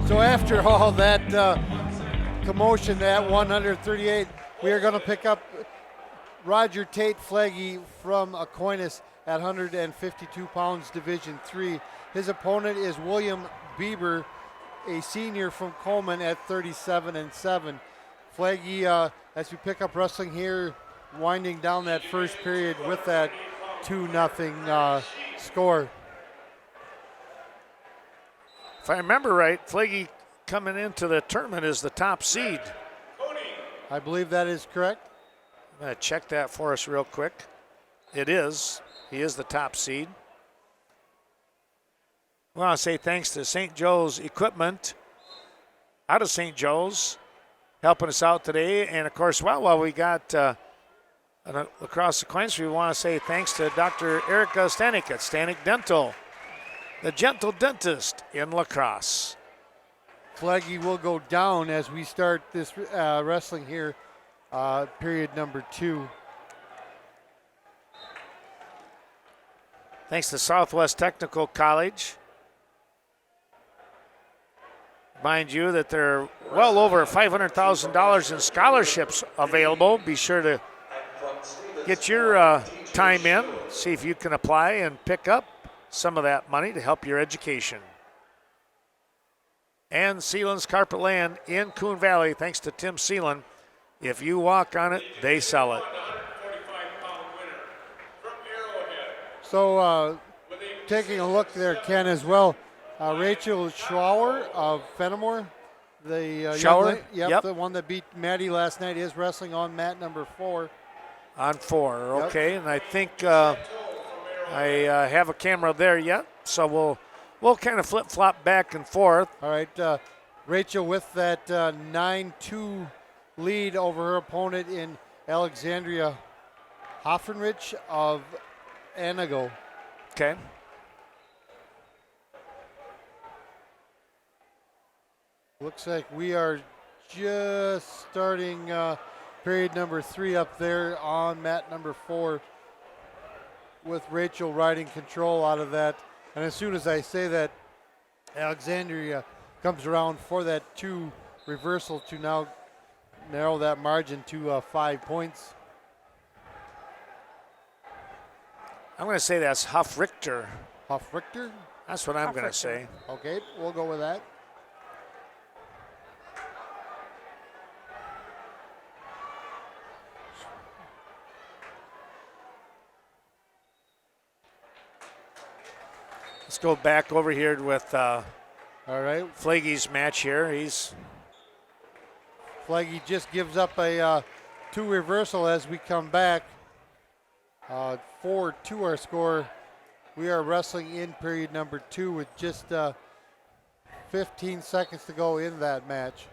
So after all that commotion at 138, we are going to pick up Roger Tate Flaggy from Aquinas at 152 pounds, Division III. His opponent is William Bieber, a senior from Coleman at 37-7. Flaggy, as we pick up wrestling here, winding down that first period with that 2-0 score. If I remember right, Flaggy coming into the tournament is the top seed. I believe that is correct. I'm going to check that for us real quick. It is. He is the top seed. I want to say thanks to St. Joe's Equipment out of St. Joe's helping us out today. And, of course, while we got across the coins, we want to say thanks to Dr. Erica Stanek at Stanek Dental, the gentle dentist in La Crosse. Flaggy will go down as we start this wrestling here, period number 2. Thanks to Southwest Technical College. Mind you that there are well over $500,000 in scholarships available. Be sure to get your time in, see if you can apply and pick up some of that money to help your education. And Sealand's Carpet Land in Coon Valley, thanks to Tim Sealand. If you walk on it, they sell it. So taking a look there, Ken, as well, Rachel Schauer of Fenimore, the Schauer? Yep, the one that beat Maddie last night, is wrestling on mat number 4. On 4, okay. Yep. And I think I have a camera there yet, so we'll kind of flip-flop back and forth. All right, Rachel with that 9-2 lead over her opponent in Alexandria Hoffenrich of Anago. Okay. Looks like we are just starting period number 3 up there on mat number 4 with Rachel riding control out of that. And as soon as I say that, Alexandria comes around for that 2 reversal to now narrow that margin to 5 points. I'm going to say that's Huff Richter. Huff Richter? That's what I'm going to say. Okay, we'll go with that. Let's go back over here with all right, Flaggy's match here. Flaggy just gives up a 2 reversal as we come back. 4-2 our score. We are wrestling in period number 2 with just 15 seconds to go in that match.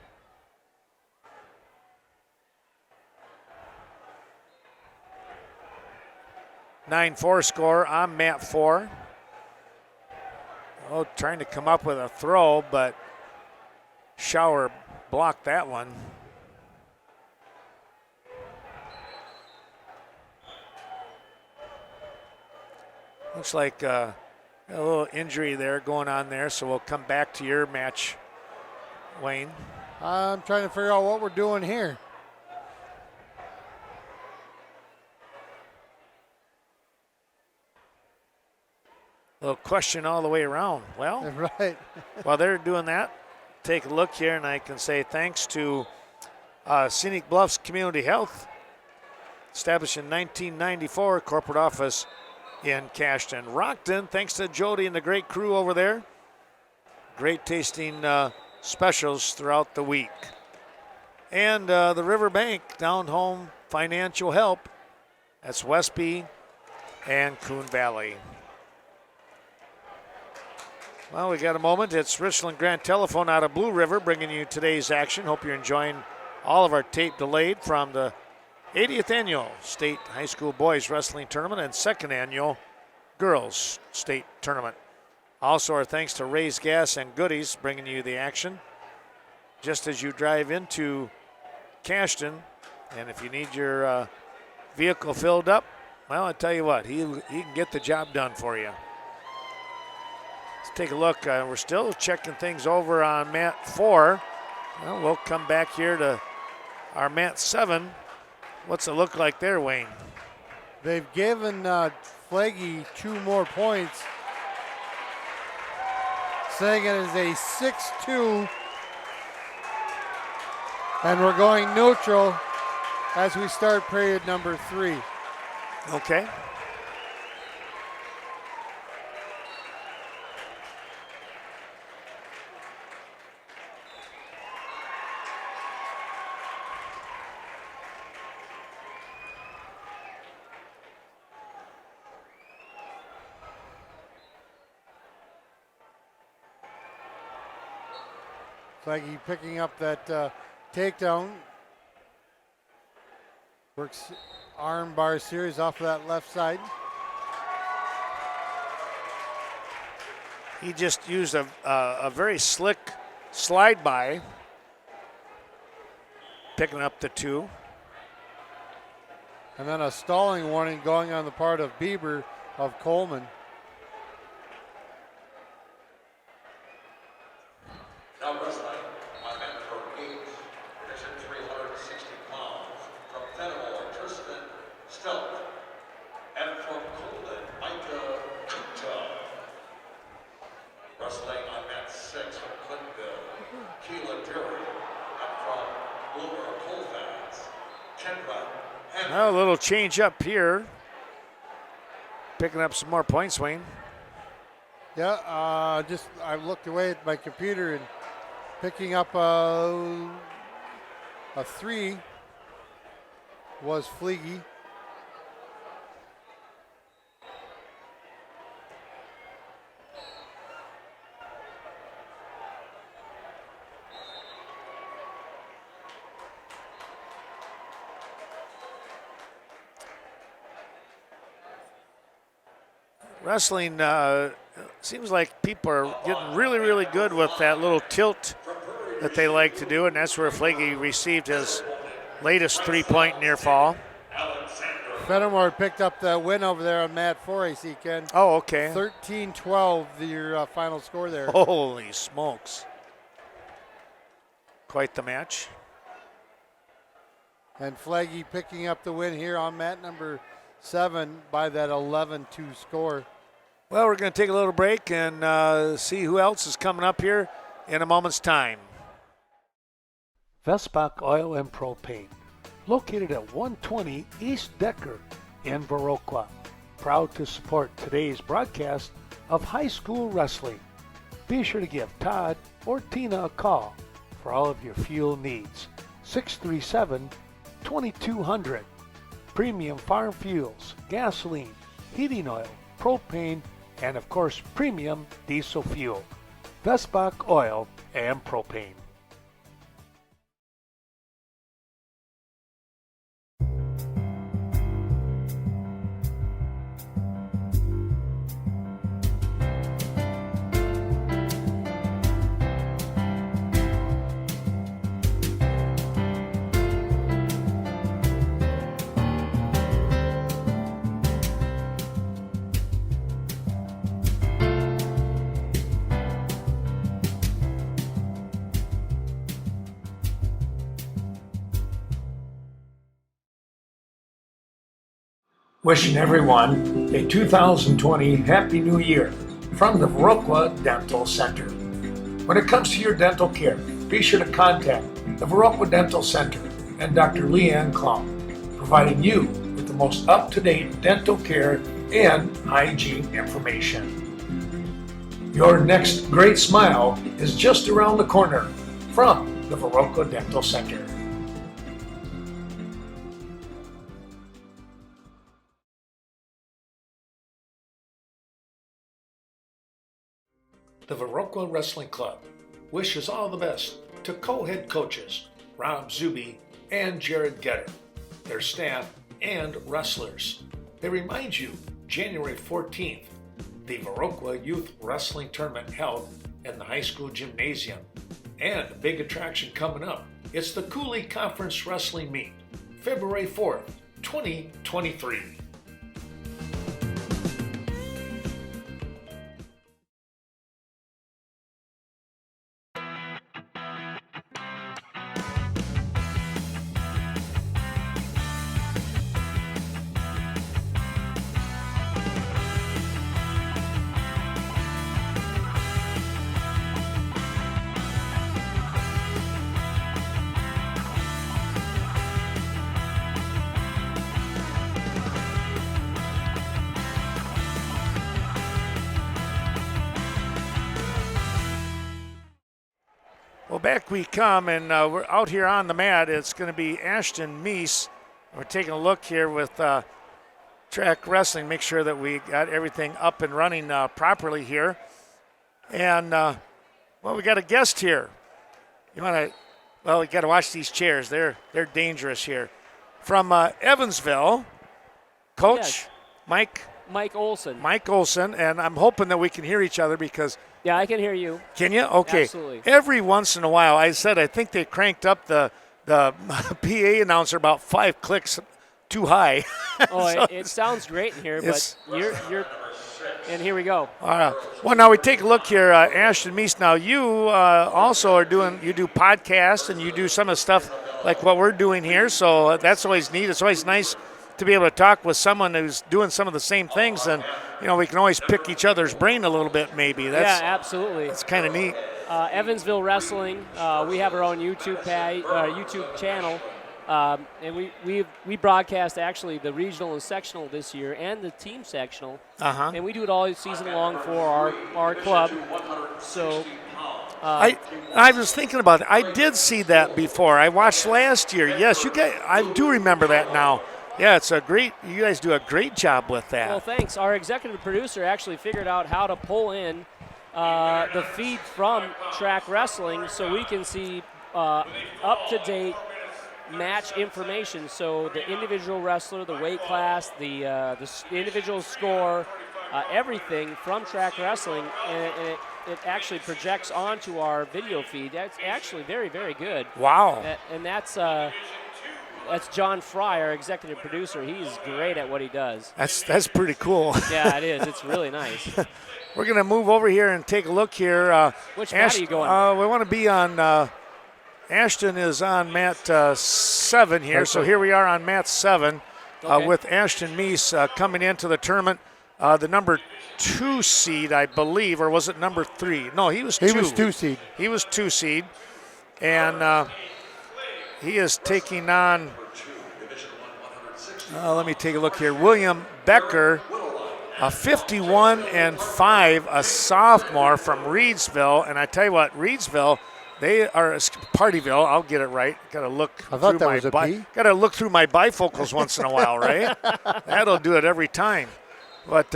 a 9-4 score on mat 4. Oh, trying to come up with a throw, but Schauer blocked that one. Looks like a little injury there going on there, so we'll come back to your match, Wayne. I'm trying to figure out what we're doing here. A little question all the way around. Well, right. While they're doing that, take a look here, and I can say thanks to Scenic Bluffs Community Health, established in 1994, corporate office in Cashton. Rockton, thanks to Jody and the great crew over there. Great tasting specials throughout the week. And the Riverbank Down Home Financial Help. That's Westby and Coon Valley. Well, we got a moment. It's Richland Grant Telephone out of Blue River bringing you today's action. Hope you're enjoying all of our tape delayed from the 80th Annual State High School Boys Wrestling Tournament and 2nd Annual Girls State Tournament. Also, our thanks to Ray's Gas and Goodies bringing you the action. Just as you drive into Cashton, and if you need your vehicle filled up, well, I tell you what, he can get the job done for you. Let's take a look. We're still checking things over on mat 4. Well, we'll come back here to our mat 7. What's it look like there, Wayne? They've given Flaggy 2 more points, saying it is a 6-2, and we're going neutral as we start period number 3. Okay. Flaggy picking up that takedown. Works arm bar series off of that left side. He just used a very slick slide by, picking up the 2. And then a stalling warning going on the part of Bieber of Coleman. Now wrestling on mat number 8, division 360 pounds, from Fenimore, Tristan Stelt, and from Colden, Micah Kuta. Wrestling on mat 6 from Clintonville, Keela Dury, and from Bloomer Colfax, Kendra Henry. Now a little change up here. Picking up some more points, Wayne. Yeah, I looked away at my computer and picking up a 3 was Fleagy. Wrestling seems like people are getting really, really good with that little tilt that they like to do, and that's where Flaggy received his latest 3-point near fall. Fenimore picked up the win over there on mat 4, I see, Ken. Oh, okay. 13-12, your final score there. Holy smokes. Quite the match. And Flaggy picking up the win here on mat number 7 by that 11-2 score. Well, we're going to take a little break and see who else is coming up here in a moment's time. Vesbach Oil and Propane, located at 120 East Decker in Viroqua. Proud to support today's broadcast of high school wrestling. Be sure to give Todd or Tina a call for all of your fuel needs. 637-2200. Premium farm fuels, gasoline, heating oil, propane, and of course premium diesel fuel. Vesbach Oil and Propane. Wishing everyone a 2020 Happy New Year from the Viroqua Dental Center. When it comes to your dental care, be sure to contact the Viroqua Dental Center and Dr. Leanne Klum, providing you with the most up-to-date dental care and hygiene information. Your next great smile is just around the corner from the Viroqua Dental Center. The Viroqua Wrestling Club wishes all the best to co-head coaches Rob Zuby and Jared Getter, their staff, and wrestlers. They remind you, January 14th, the Viroqua Youth Wrestling Tournament held in the high school gymnasium. And a big attraction coming up, it's the Cooley Conference Wrestling Meet, February 4th, 2023. Well, back we come, and we're out here on the mat. It's going to be Ashton Meese. We're taking a look here with track wrestling, make sure that we got everything up and running properly here. And, well, we got a guest here. You want to, well, we got to watch these chairs. They're dangerous here. From Evansville, Coach Yes. Mike Olson. Mike Olson, and I'm hoping that we can hear each other because Yeah, I can hear you. can you? Okay. Absolutely. Every once in a while, I think they cranked up the PA announcer about 5 clicks too high. Oh, So it sounds great in here, it's- but you're and here we go. Well, now we take a look here, Ashton Meese. Now you also are you do podcasts and you do some of the stuff like what we're doing here. So that's always neat. It's always nice to be able to talk with someone who's doing some of the same things, and we can always pick each otother's brain a little bit. Maybe Yeah, absolutely. it's kind of neat. Evansville Wrestling. We have our own YouTube channel, and we broadcast actually the regional and sectional this year, and the team sectional. And we do it all season long for our club. So. I was thinking about it. I did see that before. I watched last year. Yes, you guys. I do remember that now. Yeah, you guys do a great job with that. Well, thanks. Our executive producer actually figured out how to pull in the feed from track wrestling so we can see up-to-date match information. So the individual wrestler, the weight class, the individual score, everything from track wrestling, and it actually projects onto our video feed. That's actually very, very good. Wow. And that's John Fry, our executive producer. He's great at what he does. That's pretty cool. Yeah, it is. It's really nice. We're going to move over here and take a look here. Which mat are you going? We want to be on Ashton is on mat 7 here. So here we are on mat 7 Okay. with Ashton Meese coming into the tournament. The number 2 seed, I believe, or was it number 3? No, he was 2. He was 2 seed. He was 2 seed. And he is taking on, let me take a look here, William Becker, a 51-5, a sophomore from Reedsville. And I tell you what, Reedsville, they are Partyville. I'll get it right. Got to look. I thought that was a P. Got to look through my bifocals once in a while, right? That'll do it every time. But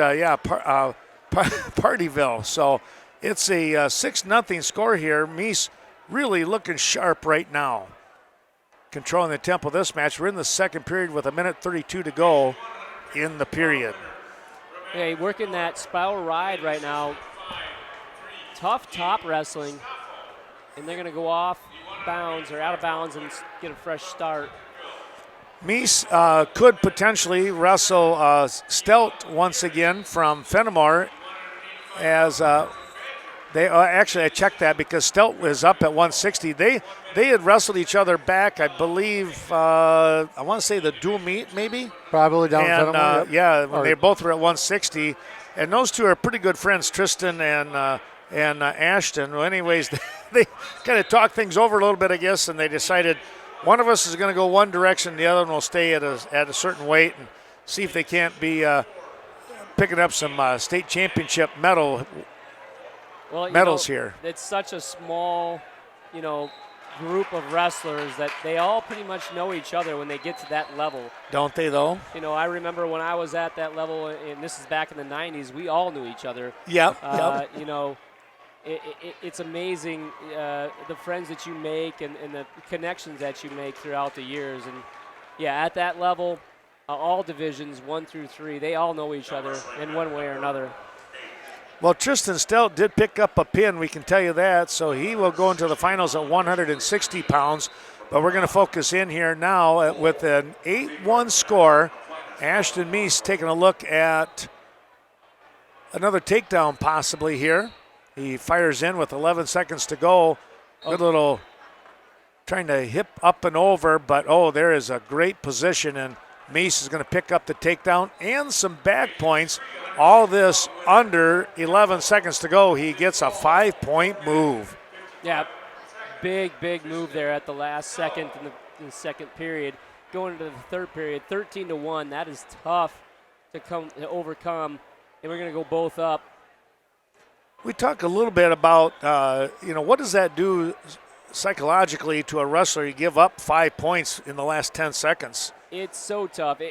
Partyville. So it's a 6-0 score here. Meese really looking sharp right now. Controlling the tempo of this match. We're in the second period with 1:32 to go in the period. Yeah, working that spiral ride right now. Tough top wrestling. And they're going to go off bounds or out of bounds and get a fresh start. Meese could potentially wrestle Stelt once again from Fenimore as they actually I checked that because Stelt was up at 160. They had wrestled each other back, I believe. I want to say the dual meet maybe. Probably down And Fenimore, yep. yeah, when Or- they both were at 160, and those two are pretty good friends, Tristan and Ashton. Well, anyways, they kind of talked things over a little bit, I guess, and they decided one of us is going to go one direction, the other one will stay at a certain weight and see if they can't be picking up some state championship medals here. It's such a small, group of wrestlers that they all pretty much know each other when they get to that level. Don't they, though? I remember when I was at that level, and this is back in the 90s, we all knew each other. Yep. It's amazing the friends that you make and the connections that you make throughout the years. And, yeah, at that level, all divisions 1 through 3, they all know each other in one way or another. Well, Tristan Stelt did pick up a pin, we can tell you that, so he will go into the finals at 160 pounds. But we're going to focus in here now with an 8-1 score. Ashton Meese taking a look at another takedown possibly here. He fires in with 11 seconds to go. Good little trying to hip up and over, but there is a great position, and Meese is going to pick up the takedown and some back points. All this under 11 seconds to go. He gets a 5-point move. Yeah, big move there at the last second in the second period. Going into the third period, 13-1. That is tough to overcome, and we're going to go both up. We talk a little bit about, what does that do psychologically to a wrestler, you give up 5 points in the last 10 seconds. It's so tough.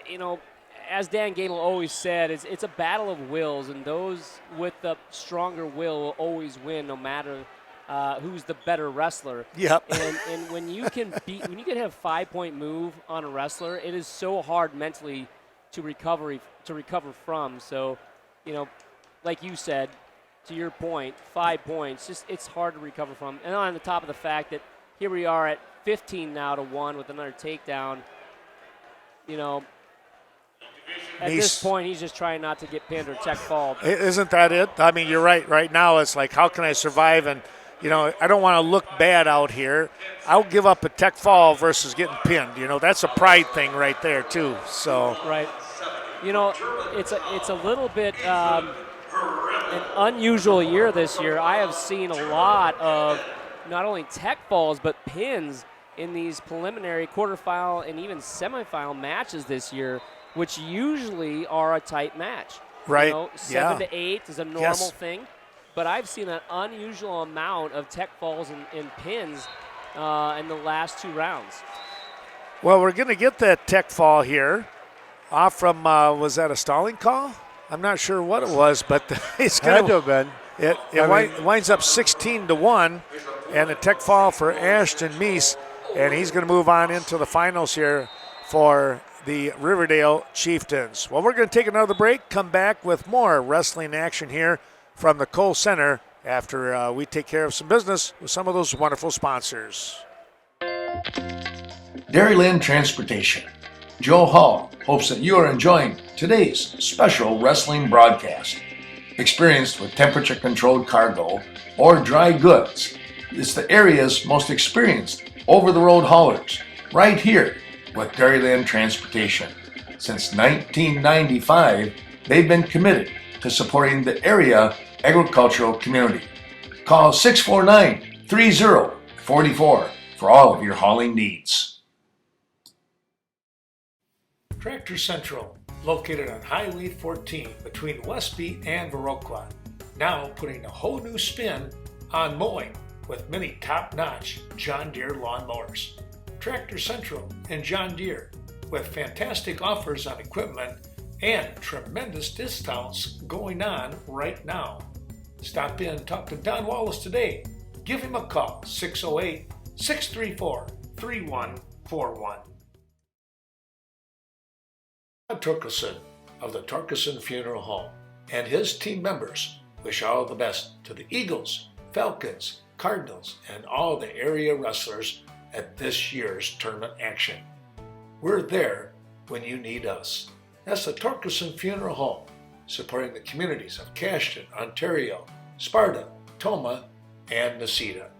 As Dan Gainel always said, it's a battle of wills, and those with the stronger will always win, no matter who's the better wrestler. Yep. And when you can have a 5-point move on a wrestler, it is so hard mentally to recover from. So, like you said, to your point, 5 points, it's hard to recover from. And on the top of the fact that here we are at 15 now to 1 with another takedown. At this point, he's just trying not to get pinned or tech fall. Isn't that it? I mean, you're right. Right now, it's like, how can I survive? And, I don't want to look bad out here. I'll give up a tech fall versus getting pinned. That's a pride thing right there, too. So right. It's a little bit an unusual year this year. I have seen a lot of not only tech falls, but pins in these preliminary quarterfinal and even semifinal matches this year, which usually are a tight match. Right. 7 to 8 is a normal thing, but I've seen an unusual amount of tech falls and pins in the last 2 rounds. Well, we're going to get that tech fall here off from, was that a stalling call? I'm not sure what it was, but it's going to have been. It winds up 16 to 1, and a tech fall for Ashton Meese, and he's going to move on into the finals here for the Riverdale Chieftains. Well, we're going to take another break, come back with more wrestling action here from the Cole Center after we take care of some business with some of those wonderful sponsors. Dairyland Transportation. Joe Hall hopes that you are enjoying today's special wrestling broadcast. Experienced with temperature-controlled cargo or dry goods, it's the area's most experienced over-the-road haulers, right here with Dairyland Transportation. Since 1995, they've been committed to supporting the area agricultural community. Call 649-3044 for all of your hauling needs. Tractor Central, located on Highway 14 between Westby and Viroqua, now putting a whole new spin on mowing with many top-notch John Deere lawnmowers. Tractor Central and John Deere, with fantastic offers on equipment and tremendous discounts going on right now. Stop in and talk to Don Wallace today. Give him a call, 608-634-3141. Todd Torkelson of the Torkelson Funeral Home and his team members wish all the best to the Eagles, Falcons, Cardinals, and all the area wrestlers at this year's tournament action. We're there when you need us. That's the Torkelson Funeral Home, supporting the communities of Cashton, Ontario, Sparta, Toma, and Necedah.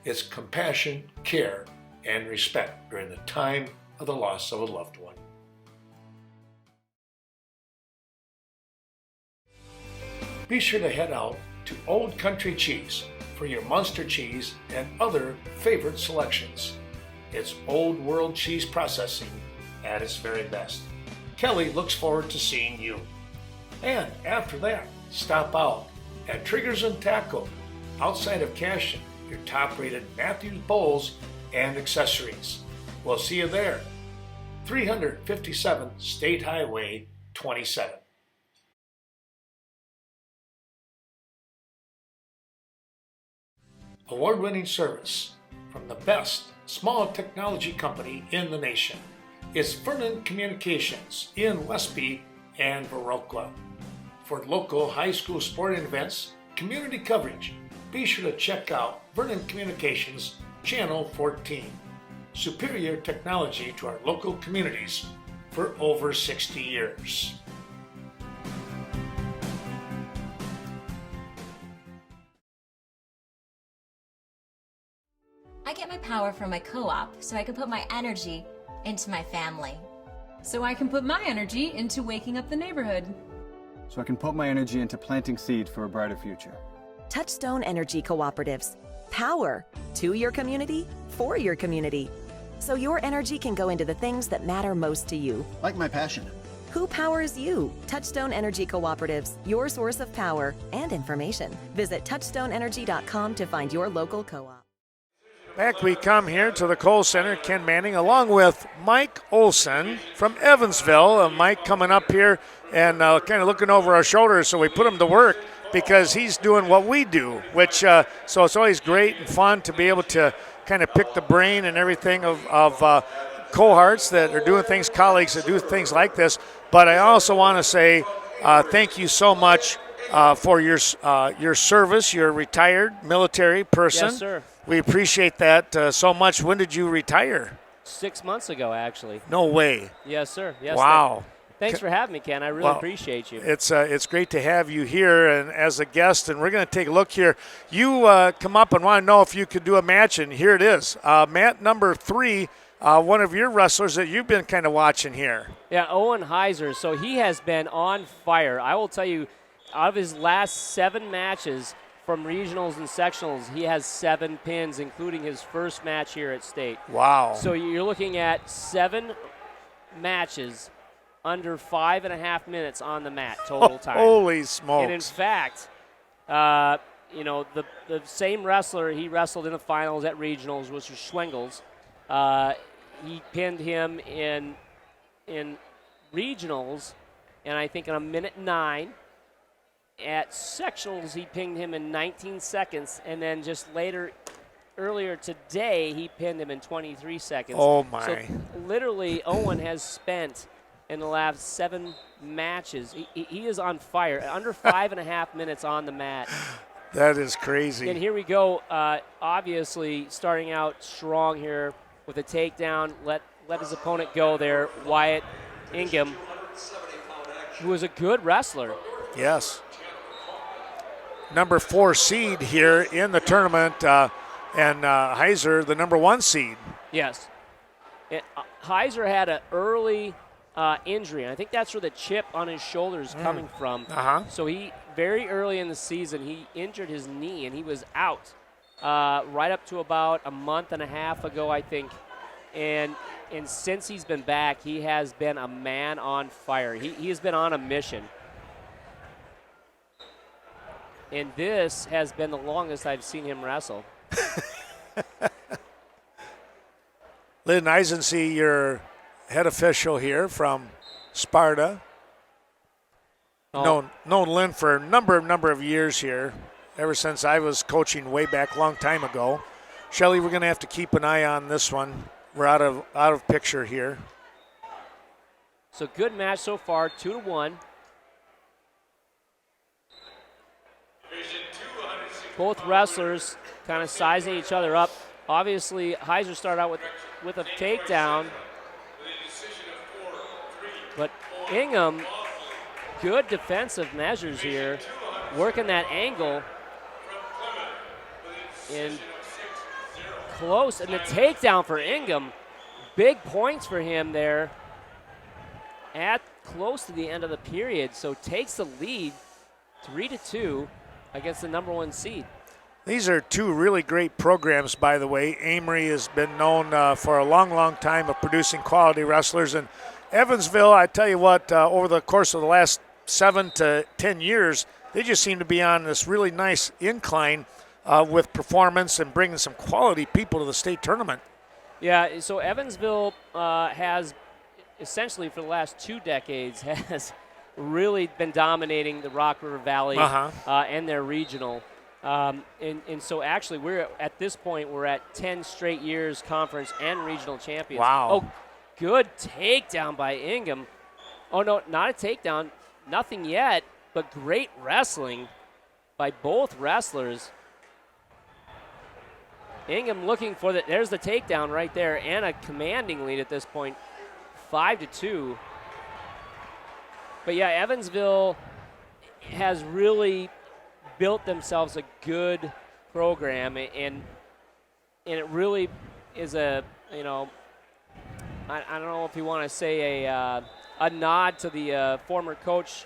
It's compassion, care, and respect during the time of the loss of a loved one. Be sure to head out to Old Country Cheese for your Munster cheese and other favorite selections. It's old world cheese processing at its very best. Kelly looks forward to seeing you. And after that, stop out at Triggers and Tackle outside of Cashton, your top-rated Matthews bowls and accessories. We'll see you there. 357 State Highway 27. Award-winning service from the best small technology company in the nation. It's Vernon Communications in Westby and Viroqua. For local high school sporting events, community coverage, be sure to check out Vernon Communications Channel 14. Superior technology to our local communities for over 60 years. I get my power from my co-op so I can put my energy into my family. So I can put my energy into waking up the neighborhood. So I can put my energy into planting seeds for a brighter future. Touchstone Energy Cooperatives. Power to your community, for your community. So your energy can go into the things that matter most to you. Like my passion. Who powers you? Touchstone Energy Cooperatives, your source of power and information. Visit touchstoneenergy.com to find your local co-op. Back we come here to the Kohl Center. Ken Manning along with Mike Olson from Evansville. Mike coming up here and kind of looking over our shoulders, so we put him to work because he's doing what we do, which so it's always great and fun to be able to kind of pick the brain and everything of cohorts that are doing things, colleagues that do things like this. But I also want to say thank you so much for your service. You're a retired military person. Yes, sir. We appreciate that so much. When did you retire? 6 months ago, actually. No way. Yes, sir. Yes. Wow. Thanks for having me, Ken. I really appreciate you. It's great to have you here and as a guest, and we're going to take a look here. You come up and want to know if you could do a match, and here it is. Mat number 3, one of your wrestlers that you've been kind of watching here. Yeah, Owen Heiser. So he has been on fire. I will tell you, out of his last 7 matches from regionals and sectionals, he has 7 pins, including his first match here at state. Wow. So you're looking at 7 matches under 5.5 minutes on the mat total time. Holy smokes. And in fact, the same wrestler he wrestled in the finals at regionals, which was Schwengels. He pinned him in regionals, and I think in 1:09. At sectionals, he pinned him in 19 seconds, and then just earlier today, he pinned him in 23 seconds. Oh, my. So literally, Owen has spent in the last 7 matches. He is on fire, under 5.5 minutes on the mat. That is crazy. And here we go, obviously starting out strong here with a takedown. Let his opponent go there, Wyatt Ingham, who is a good wrestler. Yes. Number 4 seed here in the tournament, and Heiser, the number 1 seed. Yes. Heiser had an early injury, and I think that's where the chip on his shoulder is coming from. So he, very early in the season, he injured his knee, and he was out right up to about a month and a half ago, I think. And since he's been back, he has been a man on fire. He has been on a mission. And this has been the longest I've seen him wrestle. Lynn Eisensee, your head official here from Sparta. Known Lynn for a number of years here, ever since I was coaching way back a long time ago. Shelly, we're going to have to keep an eye on this one. We're out of picture here. So good match so far, 2-1. Both wrestlers kind of sizing each other up. Obviously, Heiser started out with a takedown. But Ingham, good defensive measures here, working that angle. And close, and the takedown for Ingham. Big points for him there at close to the end of the period. So takes the lead 3-2 against the number 1 seed. These are 2 really great programs, by the way. Amory has been known for a long time of producing quality wrestlers. And Evansville, I tell you what, over the course of the last 7 to 10 years, they just seem to be on this really nice incline with performance and bringing some quality people to the state tournament. Yeah, so Evansville has essentially for the last 2 decades has really been dominating the Rock River Valley and their regional. And so actually we're at this point, we're at 10 straight years conference and regional champions. Wow. Oh, good takedown by Ingham. Oh, no, not a takedown. Nothing yet, but great wrestling by both wrestlers. Ingham looking for there's the takedown right there, and a commanding lead at this point, 5-2. But yeah, Evansville has really built themselves a good program, and it really is I don't know if you want to say a nod to the former coach,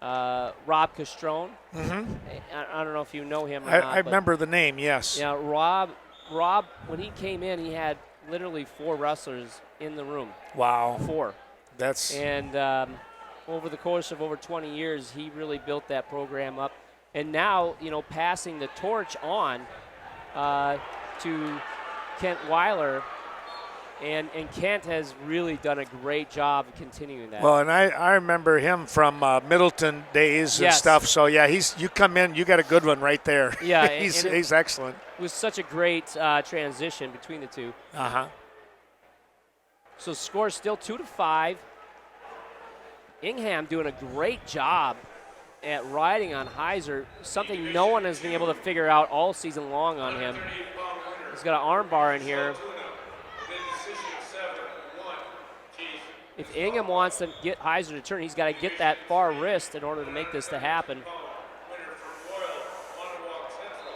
Rob Castrone. I don't know if you know him or not. I remember the name, yes. Yeah, Rob, when he came in, he had literally 4 wrestlers in the room. Wow. 4. And over the course of over 20 years, he really built that program up. And now, passing the torch on to Kent Weiler. And Kent has really done a great job of continuing that. Well, and I remember him from Middleton days and stuff. So, yeah, you come in, you got a good one right there. Yeah. he's excellent. It was such a great transition between the two. Uh-huh. So score still 2-5. Ingham doing a great job at riding on Heiser, something no one has been able to figure out all season long on him. He's got an arm bar in here. If Ingham wants to get Heiser to turn, he's got to get that far wrist in order to make this to happen.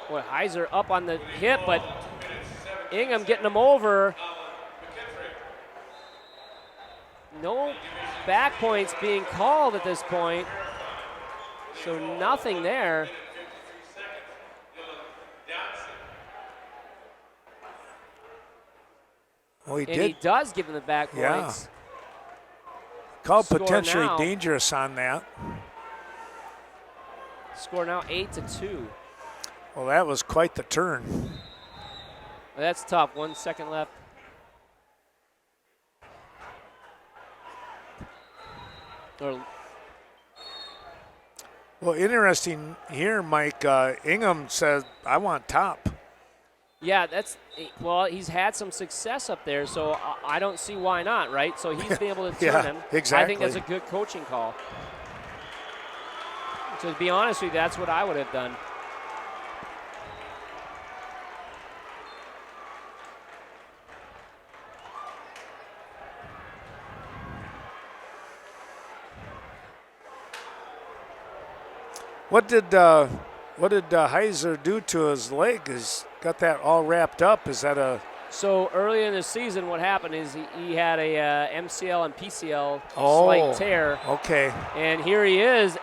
Boy, Heiser up on the hip, but Ingham getting him over. No back points being called at this point, so nothing there. Well, he does give him the back points. Called Score potentially now. dangerous on that. Score now 8-2. Well, that was quite the turn. Well, that's tough. 1 second left. Well, interesting here, Mike. Ingham says, I want top. Yeah, well, he's had some success up there, so I don't see why not, right? So he's been able to turn him. Exactly. I think that's a good coaching call. To be honest with you, that's what I would have done. What did Heiser do to his leg? Is got that all wrapped up? Is that a? So early in the season, what happened is he had a MCL and PCL slight tear. Okay. And here he is.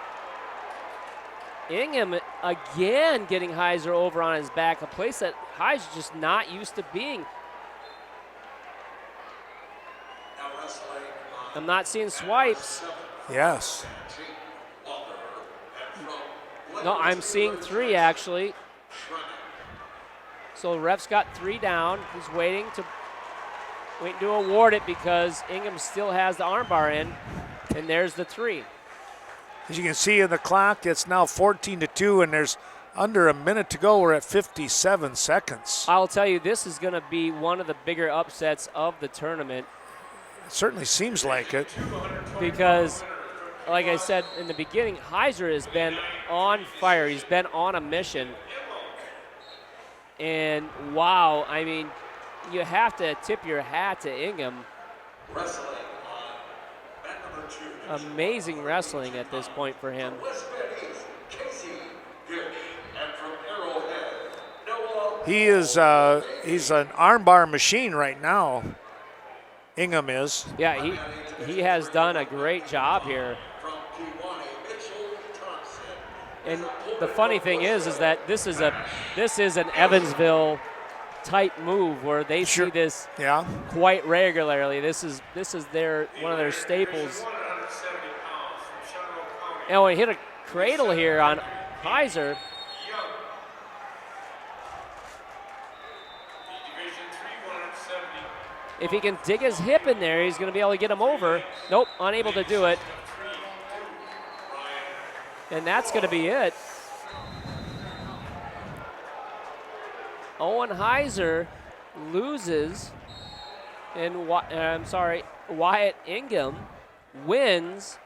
Ingham again getting Heiser over on his back, a place that Heiser's just not used to being. I'm not seeing swipes. Yes. No, I'm seeing 3 actually. So ref's got 3 down. He's waiting to award it because Ingham still has the armbar in, and there's the 3. As you can see in the clock, it's now 14-2, and there's under a minute to go. We're at 57 seconds. I'll tell you, this is going to be one of the bigger upsets of the tournament. It certainly seems like it. Because, like I said in the beginning, Heiser has been on fire. He's been on a mission. And, wow, I mean, you have to tip your hat to Ingham. Amazing wrestling at this point for him. He's an armbar machine right now. Ingham is. Yeah, he has done a great job here. And the funny thing is that this is an Evansville type move where they see this quite regularly. This is one of their staples. And we hit a cradle here on Heiser. If he can dig his hip in there, he's going to be able to get him over. Nope, unable to do it. And that's going to be it. Owen Heiser loses, and Wyatt Ingham wins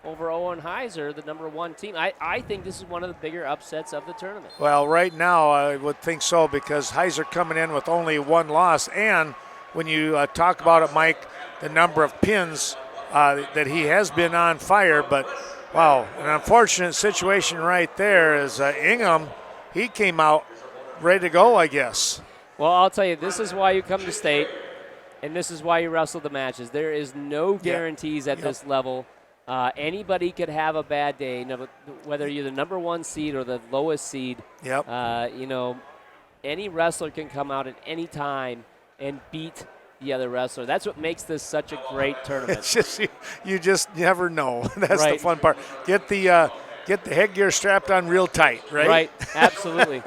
over Owen Heiser, the #1 team. I think this is one of the bigger upsets of the tournament. Well, right now I would think so because Heiser coming in with only 1 loss, and when you talk about it, Mike, the number of pins that he has been on fire, but wow, an unfortunate situation right there is Ingham, he came out ready to go, I guess. Well, I'll tell you, this is why you come to state, and this is why you wrestle the matches. There is no guarantees at this level. Anybody could have a bad day, whether you're the #1 seed or the lowest seed. Yep. Any wrestler can come out at any time and beat the other wrestler. That's what makes this such a great tournament. It's just you just never know. That's right. The fun part. Get the headgear strapped on real tight, right? Right, absolutely.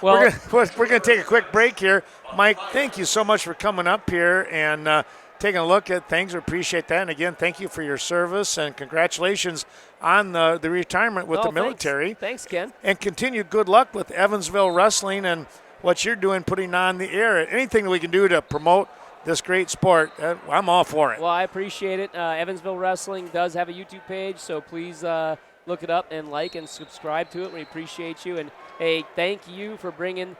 Well, we're going to take a quick break here. Mike, thank you so much for coming up here and taking a look at things. We appreciate that. And again, thank you for your service and congratulations on the retirement with the military. Thanks, Ken. And continued good luck with Evansville Wrestling and what you're doing, putting on the air. Anything that we can do to promote this great sport, I'm all for it. Well, I appreciate it. Evansville Wrestling does have a YouTube page, so please look it up and like and subscribe to it. We appreciate you. And, hey, thank you for bringing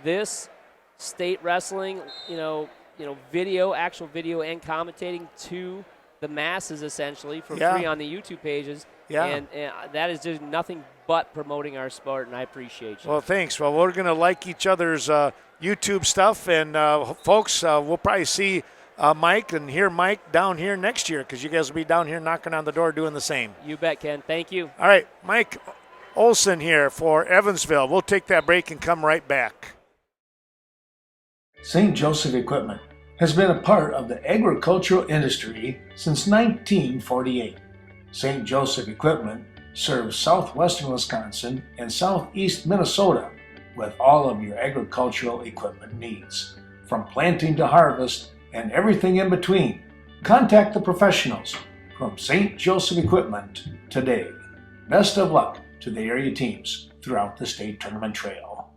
this state wrestling, video, actual video and commentating to the masses essentially for free on the YouTube pages. Yeah. And that is just nothing but promoting our sport, and I appreciate you. Well, thanks. Well, we're going to like each other's YouTube stuff, and folks, we'll probably see Mike and hear Mike down here next year because you guys will be down here knocking on the door doing the same. You bet, Ken. Thank you. All right, Mike Olson here for Evansville. We'll take that break and come right back. St. Joseph Equipment has been a part of the agricultural industry since 1948. St. Joseph Equipment serves southwestern Wisconsin and southeast Minnesota with all of your agricultural equipment needs. From planting to harvest and everything in between, contact the professionals from St. Joseph Equipment today. Best of luck to the area teams throughout the state tournament trail.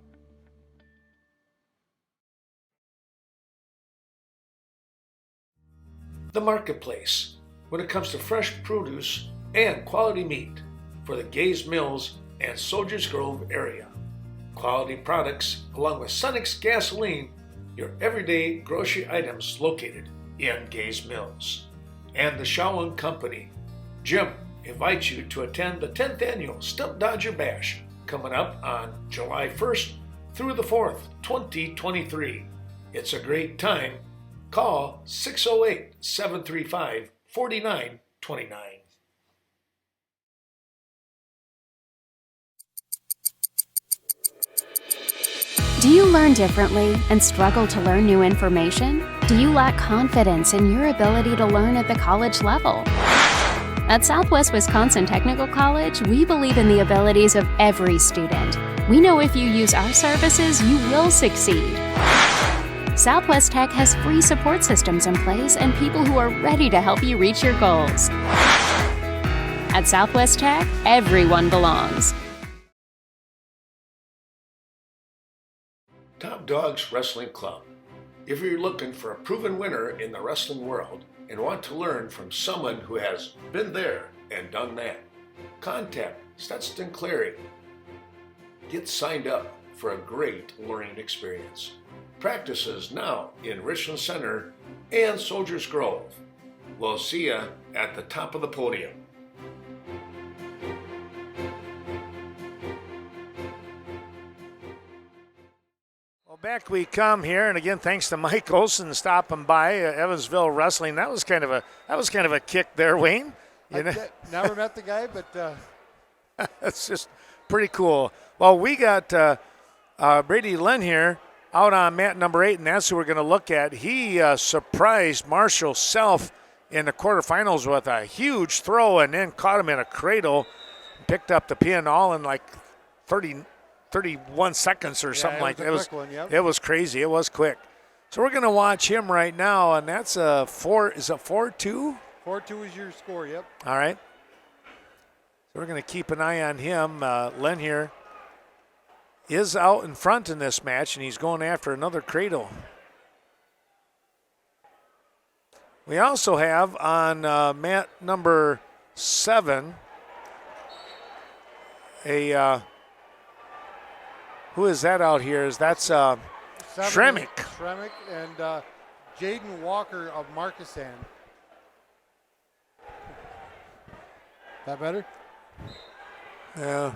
The marketplace when it comes to fresh produce and quality meat for the Gaze Mills and Soldiers Grove area. Quality products along with Sunix gasoline, your everyday grocery items located in Gaze Mills. And the Shaolin Company. Jim invites you to attend the 10th annual Stump Dodger Bash coming up on July 1st through the 4th, 2023. It's a great time. Call 608-735-4929. Do you learn differently and struggle to learn new information? Do you lack confidence in your ability to learn at the college level? At Southwest Wisconsin Technical College, we believe in the abilities of every student. We know if you use our services, you will succeed. Southwest Tech has free support systems in place and people who are ready to help you reach your goals. At Southwest Tech, everyone belongs. Top Dogs Wrestling Club. If you're looking for a proven winner in the wrestling world and want to learn from someone who has been there and done that, contact Stetson Clary. Get signed up for a great learning experience. Practices now in Richland Center and Soldiers Grove. We'll see you at the top of the podium. Well, back we come here, and again, thanks to Mike Olson stopping by Evansville Wrestling. That was kind of a kick there, Wayne. Never met the guy, but that's just pretty cool. Well, we got Brady Lynn here out on mat number 8, and that's who we're going to look at. He surprised Marshall Self in the quarterfinals with a huge throw and then caught him in a cradle, picked up the pin all in like 31 seconds or something like that. It was crazy. It was quick. So we're going to watch him right now, and that's a 4. Is it 4-2? 4-2 is your score, yep. All right. So we're going to keep an eye on him. Len here is out in front in this match, and he's going after another cradle. We also have on mat number 7 a who is that out here? That's Shremick. Shremick and Jaden Walker of Markesan. That better? Yeah.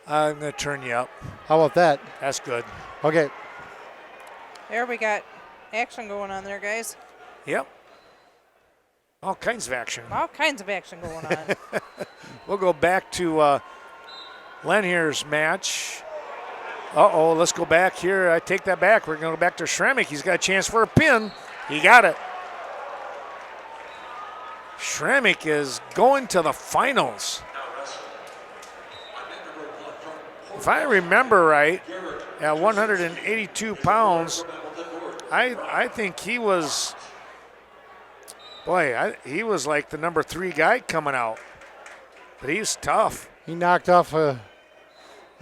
I'm going to turn you up. How about that? That's good. Okay. There we got action going on there, guys. Yep. All kinds of action. All kinds of action going on. We'll go back to Len here's match. Uh-oh, let's go back here. I take that back. We're going to go back to Shremick. He's got a chance for a pin. He got it. Shremick is going to the finals. If I remember right, at 182 pounds. I think he was, he was like the number 3 guy coming out. But he's tough. He knocked off a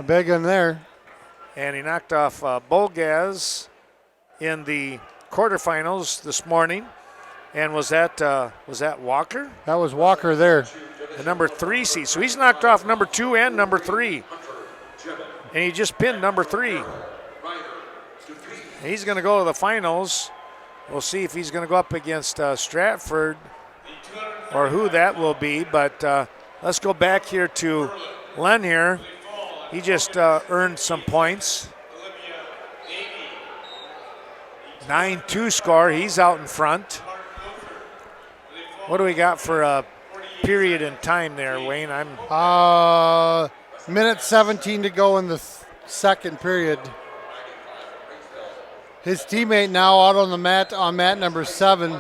big one there. And he knocked off Bolgaz in the quarterfinals this morning. And was that Walker? That was Walker there. The number 3 seed. So he's knocked off number 2 and number 3. And he just pinned number 3. And he's going to go to the finals. We'll see if he's going to go up against Stratford or who that will be. But let's go back here to Len here. He just earned some points. 9-2 score. He's out in front. What do we got for a period in time there, Wayne? Minute 17 to go in the second period. His teammate now out on the mat on mat number 7,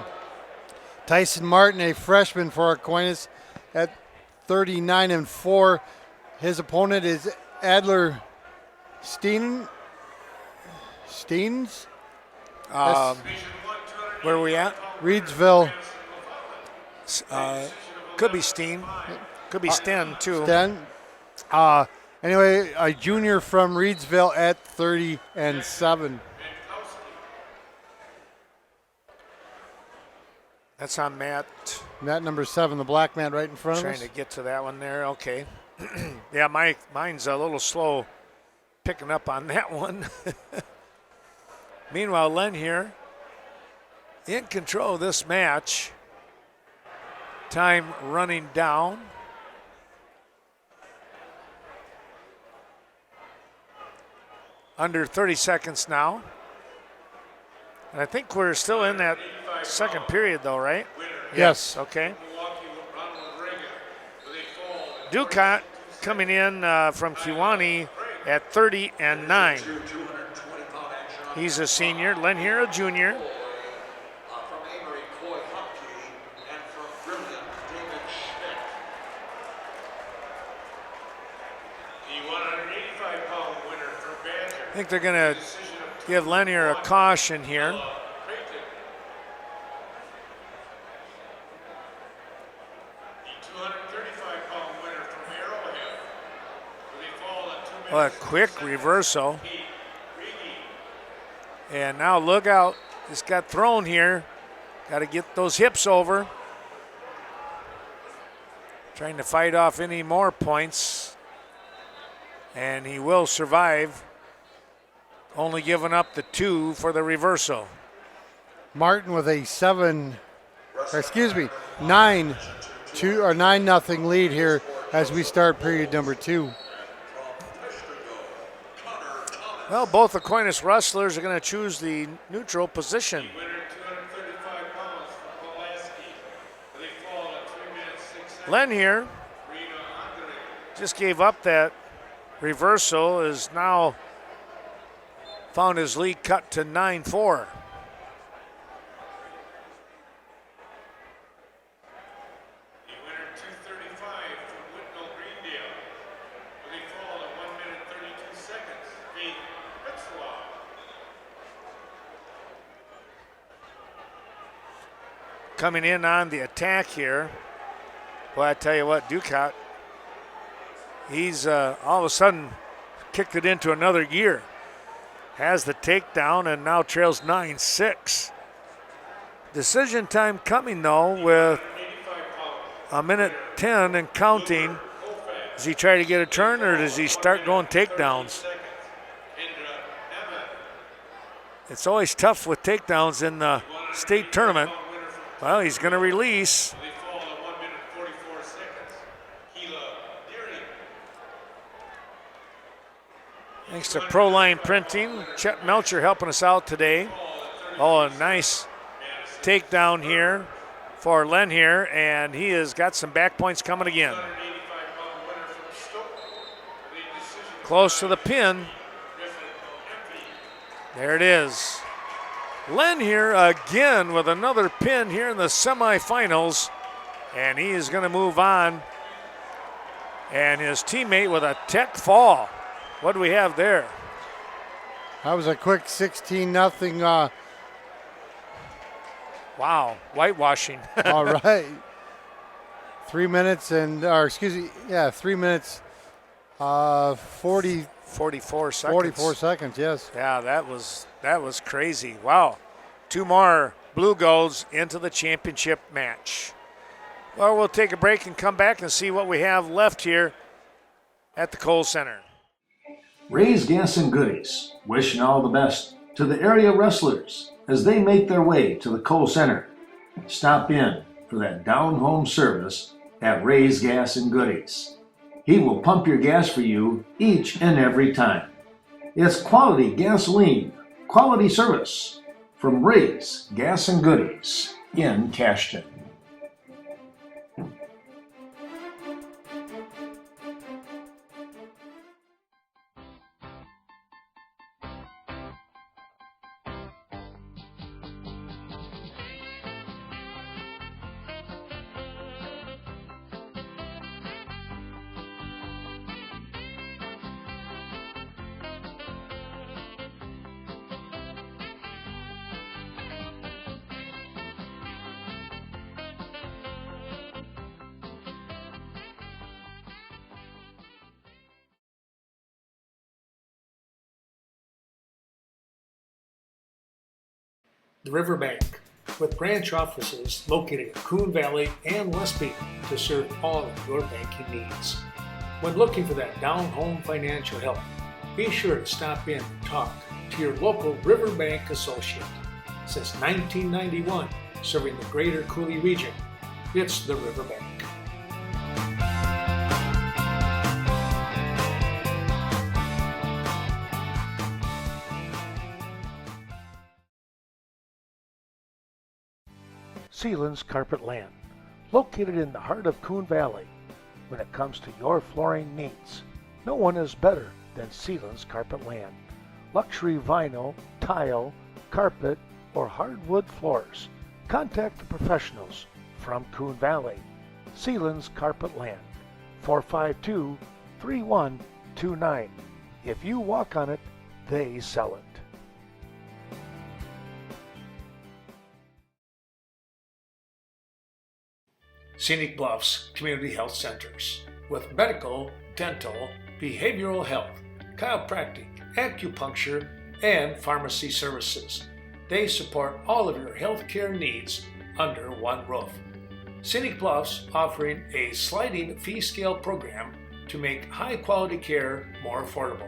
Tyson Martin, a freshman for Aquinas at 39-4. His opponent is Adler Steens. Where are we at? Reedsville. Could be Steen. Could be Sten, too. Sten. Anyway, a junior from Reedsville at 30-7. That's on mat. Mat number 7, the black man right in front of us. Trying to get to that one there. Okay. Yeah, mine's a little slow picking up on that one. Meanwhile, Len here in control of this match. Time running down. Under 30 seconds now. And I think we're still in that second period though, right? Yes. Okay. Ducat coming in from Kiwani at 30-9. He's a senior. Len here, a junior. I think they're going to give Lanier a caution here. Well, a quick reversal. And now look out. Just got thrown here. Got to get those hips over. Trying to fight off any more points. And he will survive. Only giving up the 2 for the reversal. Martin with a 9-0 lead here as we start period number 2. Well, both Aquinas wrestlers are going to choose the neutral position. Len here just gave up that reversal, is now found his lead cut to 9-4. Coming in on the attack here. Well, I tell you what, Ducat, he's all of a sudden kicked it into another gear. Has the takedown and now trails 9-6. Decision time coming though with a minute 10 and counting. Does he try to get a turn or does he start going takedowns? It's always tough with takedowns in the state tournament. Well, he's going to release. Thanks to Proline Printing. Chet Melcher helping us out today. Oh, a nice takedown here for Len here, and he has got some back points coming again. Close to the pin. There it is. Len here again with another pin here in the semifinals, and he is going to move on. And his teammate with a tech fall. What do we have there? That was a quick 16-0. Wow, whitewashing. All right. 3 minutes 3 minutes 44 seconds. 44 seconds, yes. Yeah, that was crazy. Wow. 2 more blue golds into the championship match. Well, we'll take a break and come back and see what we have left here at the Kohl Center. Ray's Gas and Goodies, wishing all the best to the area wrestlers as they make their way to the Kohl Center. Stop in for that down-home service at Ray's Gas and Goodies. He will pump your gas for you each and every time. It's quality gasoline, quality service from Ray's Gas and Goodies in Cashton. The Riverbank, with branch offices located in Coon Valley and West Peak to serve all of your banking needs. When looking for that down-home financial help, be sure to stop in and talk to your local Riverbank associate. Since 1991, serving the greater Cooley region, it's the Riverbank. Sealand's Carpet Land, located in the heart of Coon Valley. When it comes to your flooring needs, no one is better than Sealand's Carpet Land. Luxury vinyl, tile, carpet, or hardwood floors. Contact the professionals from Coon Valley. Sealand's Carpet Land, 452-3129. If you walk on it, they sell it. Scenic Bluffs Community Health Centers with medical, dental, behavioral health, chiropractic, acupuncture, and pharmacy services. They support all of your healthcare needs under one roof. Scenic Bluffs offering a sliding fee scale program to make high quality care more affordable.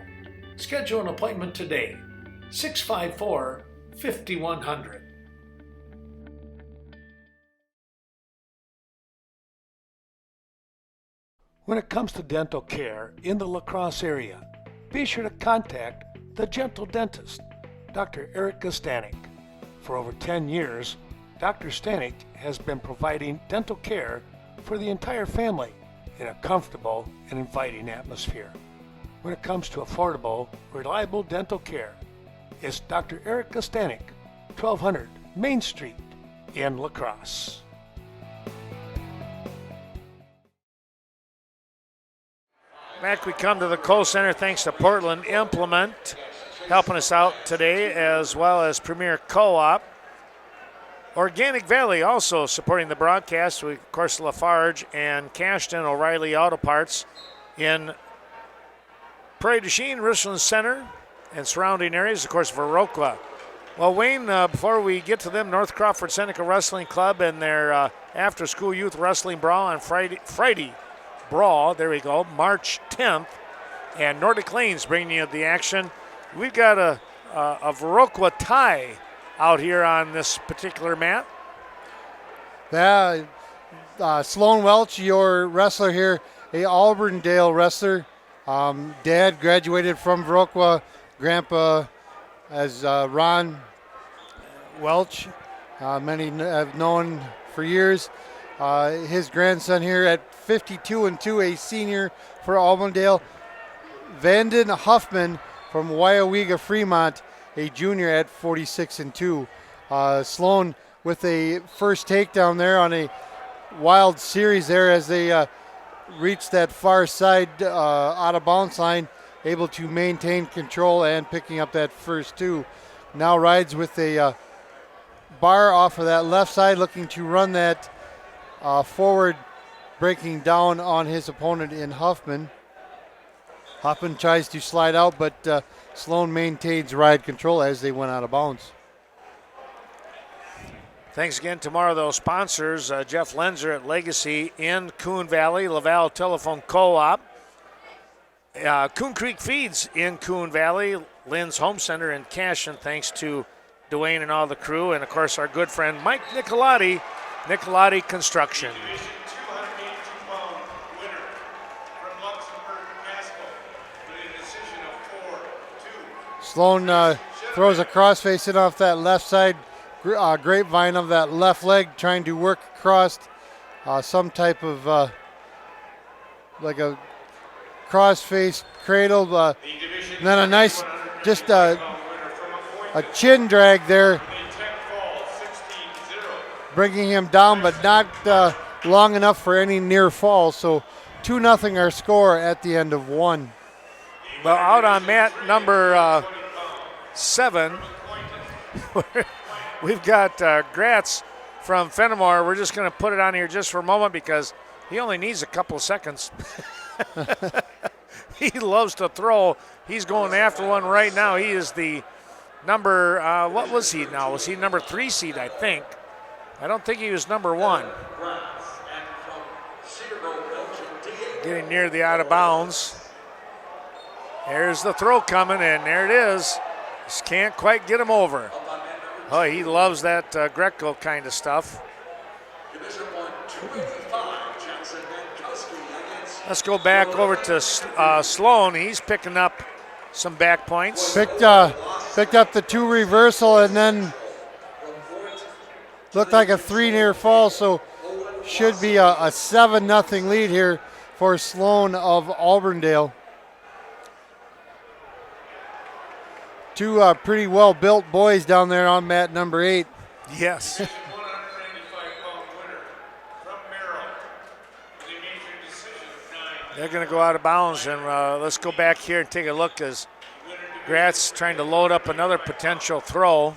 Schedule an appointment today, 654-5100. When it comes to dental care in the La Crosse area, be sure to contact the Gentle Dentist, Dr. Eric Stanek. For over 10 years, Dr. Stanek has been providing dental care for the entire family in a comfortable and inviting atmosphere. When it comes to affordable, reliable dental care, it's Dr. Eric Stanek, 1200 Main Street in La Crosse. Back we come to the Kohl Center thanks to Portland Implement helping us out today, as well as Premier Co-op. Organic Valley also supporting the broadcast. We, of course, Lafarge and Cashton, O'Reilly Auto Parts in Prairie du Chien, Richland Center, and surrounding areas, of course, Viroqua. Well, Wayne, before we get to them, North Crawford Seneca Wrestling Club and their after-school youth wrestling brawl on Friday Brawl, there we go, March 10th, and Nordic Lanes bringing you the action. We've got a Viroqua tie out here on this particular mat. Yeah, Sloan Welch, your wrestler here, a Auburndale wrestler. Dad graduated from Viroqua. Grandpa as Ron Welch. Many have known for years. His grandson here at 52-2, a senior for Auburndale. Vanden Huffman from Waiawiga Fremont, a junior at 46-2. Sloan with a first takedown there on a wild series there as they reached that far side out of bounds line. able to maintain control and picking up that first two. Now rides with a bar off of that left side, looking to run that forward, breaking down on his opponent in Huffman. Huffman tries to slide out, but Sloan maintains ride control as they went out of bounds. Thanks again to more of those sponsors, Jeff Lenzer at Legacy in Coon Valley, Laval Telephone Co-op, Coon Creek Feeds in Coon Valley, Lynn's Home Center in Cashin, thanks to Dwayne and all the crew, and of course our good friend Mike Nicolati, Nicolati Construction. Sloan throws a crossface in off that left side, grapevine of that left leg, trying to work across some type of like a crossface cradle. And then a nice, just a chin drag there, bringing him down, but not long enough for any near fall. So 2-0 our score at the end of one. Well, out on mat number 7, we've got Gratz from Fenimore. We're just going to put it on here just for a moment because he only needs a couple of seconds. He loves to throw. He's going after one right now. He is the number, what was he now? Was he number 3 seed, I think? I don't think he was number 1. Getting near the out of bounds. There's the throw coming, and there it is. Just can't quite get him over. Oh, he loves that Greco kind of stuff. Let's go back over to Sloan. He's picking up some back points. Picked up the 2 reversal and then looked like a 3 near fall, so should be a 7-0 lead here for Sloan of Auburndale. 2 pretty well-built boys down there on mat number 8. Yes. They're going to go out of bounds, and let's go back here and take a look as Gratz trying to load up another potential throw.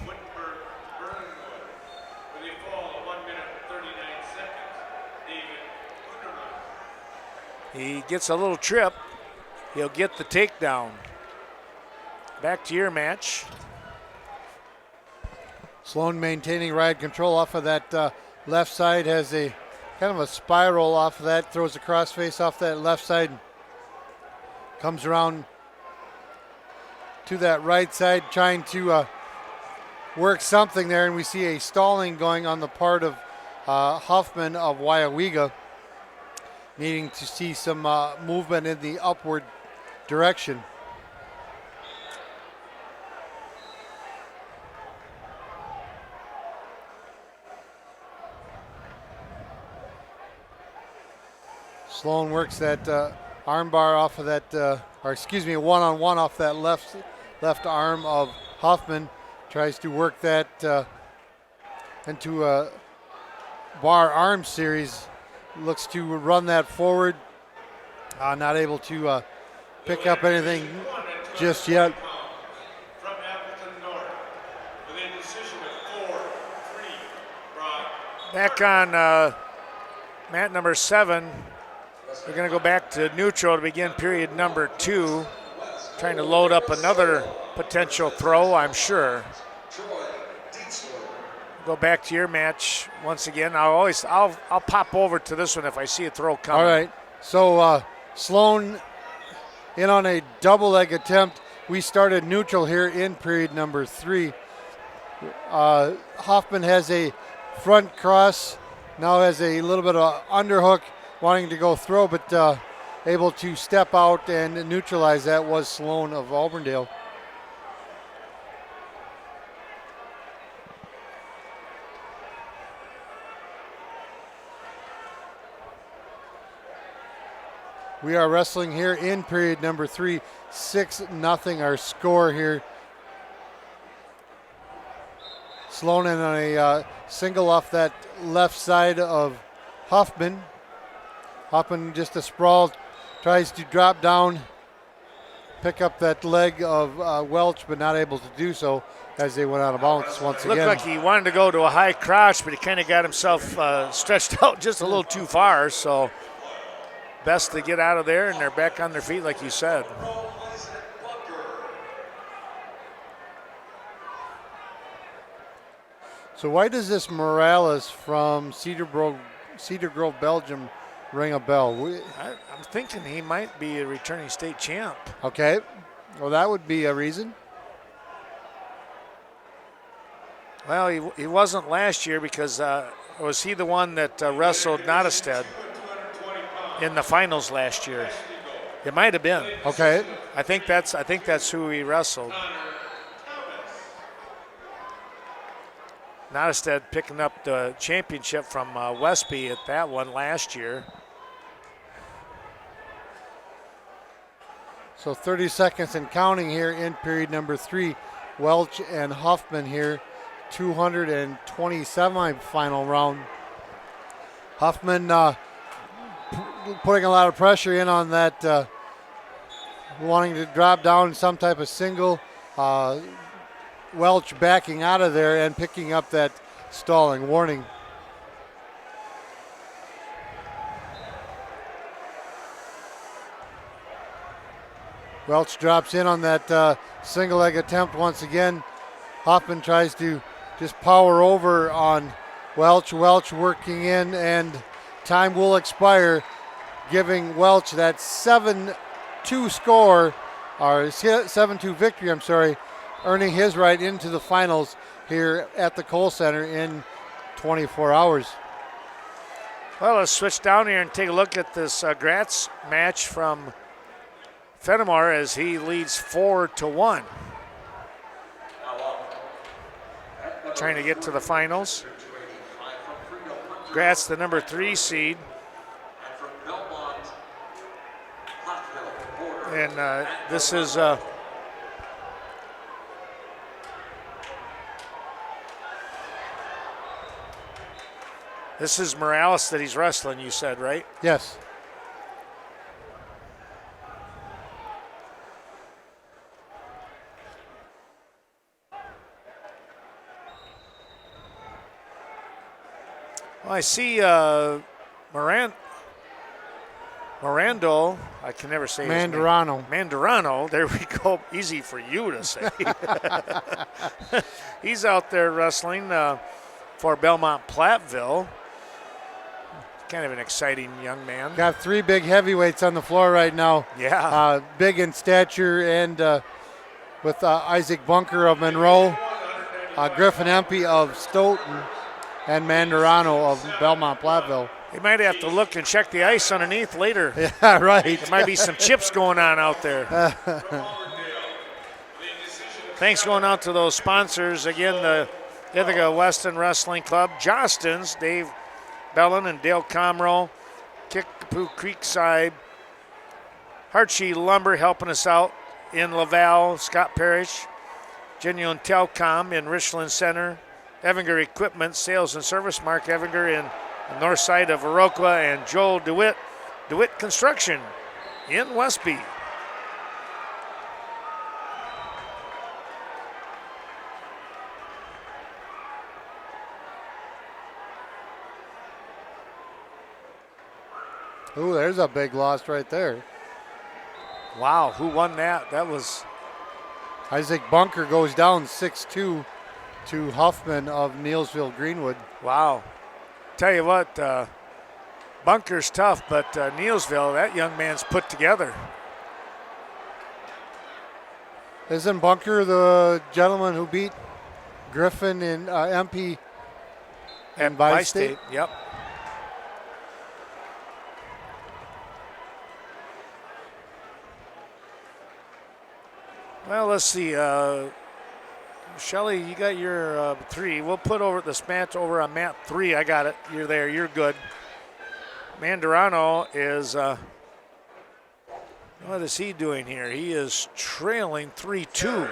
He gets a little trip. He'll get the takedown. Back to your match. Sloan maintaining ride control off of that left side, has a kind of a spiral off of that, throws a crossface off that left side, comes around to that right side, trying to work something there, and we see a stalling going on the part of Huffman of WIAA, needing to see some movement in the upward direction. Sloan works that arm bar off of that, or excuse me, one-on-one off that left arm of Huffman. Tries to work that into a bar arm series. Looks to run that forward. Not able to pick up anything just yet. Back on mat number 7. We're going to go back to neutral to begin period number 2. Trying to load up another potential throw, I'm sure. Go back to your match once again. I'll pop over to this one if I see a throw coming. All right. So Sloan in on a double leg attempt. We started neutral here in period number 3. Hoffman has a front cross. Now has a little bit of underhook, wanting to go throw, but able to step out and neutralize that was Sloan of Auburndale. We are wrestling here in period number 3, 6-0 our score here. Sloan in on a single off that left side of Huffman. Huffman just a sprawl, tries to drop down pick up that leg of Welch, but not able to do so as they went out of bounds once Looked again. like he wanted to go to a high crotch, but he kind of got himself stretched out just a little too far. So best to get out of there, and they're back on their feet, like you said. So why does this Morales from Cedar Grove, Belgium, ring a bell? I'm thinking he might be a returning state champ. Okay, well that would be a reason. Well, he wasn't last year because was he the one that wrestled Nottestead in the finals last year? It might have been. Okay. I think that's who he wrestled. Nottestead picking up the championship from Westby at that one last year. So 30 seconds and counting here in period number 3. Welch and Huffman here, 220 semifinal round. Huffman putting a lot of pressure in on that, wanting to drop down some type of single. Welch backing out of there and picking up that stalling warning. Welch drops in on that single leg attempt once again. Hoffman tries to just power over on Welch. Welch working in, and time will expire, giving Welch that 7-2 score, or 7-2 victory, I'm sorry, earning his right into the finals here at the Kohl Center in 24 hours. Well, let's switch down here and take a look at this Gratz match from Fenimore as he leads 4-1. Trying to get to the finals. Gratz, the number 3 seed. And this is Morales that he's wrestling, you said, right? Yes. Well, I see Morando, I can never say Mandarano. his name. Mandarano, there we go. Easy for you to say. He's out there wrestling for Belmont Platteville. Kind of an exciting young man. Got 3 big heavyweights on the floor right now. Yeah. Big in stature, and with Isaac Bunker of Monroe, Griffin Empey of Stoughton, and Mandarano of Belmont Platteville. They might have to look and check the ice underneath later. Yeah, right. There might be some chips going on out there. Thanks going out to those sponsors. Again, the Ithaca Weston Wrestling Club, Jostens, Dave Bellin and Dale Comroe, Kickapoo Creekside, Hartshe Lumber helping us out in Laval, Scott Parrish, Genuine Telcom in Richland Center, Evinger Equipment, Sales and Service, Mark Evinger in the north side of Viroqua, and Joel DeWitt, DeWitt Construction in Westby. Ooh, there's a big loss right there. Wow, who won that? That was Isaac Bunker goes down 6-2 to Huffman of Neilsville Greenwood. Wow. Tell you what, Bunker's tough, but Neilsville, that young man's put together. Isn't Bunker the gentleman who beat Griffin in MP and Bi-State? Yep. Well, let's see. Shelly, you got your 3. We'll put over this match over on mat 3. I got it. You're there. You're good. Mandarano is, what is he doing here? He is trailing 3-2.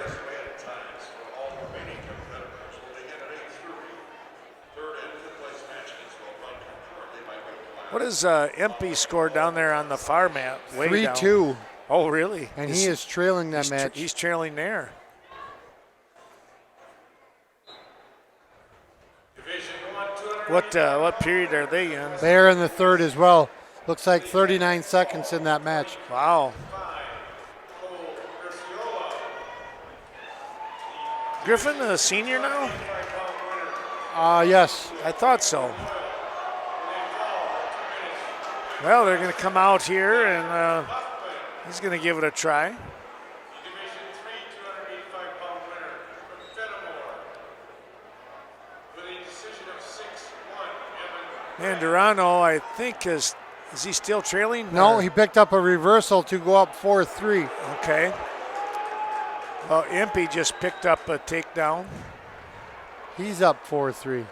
What is MP score down there on the far mat? Way 3-2. Oh, really? And he is trailing that match. He's trailing there. What period are they in? They're in the third as well. Looks like 39 seconds in that match. Wow. Griffin a senior now? Yes. I thought so. Well, they're going to come out here, and he's going to give it a try. Mandarano, I think, is he still trailing? No, or? he picked up a reversal to go up 4-3. Okay. Well, Impey just picked up a takedown. He's up 4-3.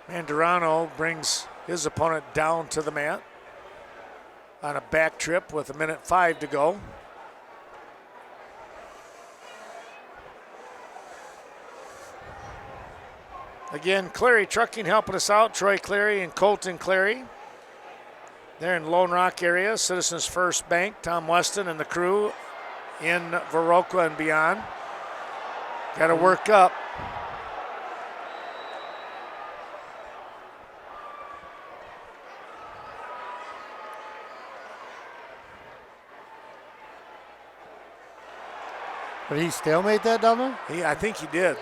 Mandarano brings his opponent down to the mat on a back trip with 1:05 to go. Again, Clary Trucking helping us out. Troy Clary and Colton Clary. They're in Lone Rock area. Citizens First Bank, Tom Weston and the crew in Viroqua and beyond. Got to work up. But he stalemate that double? I think he did.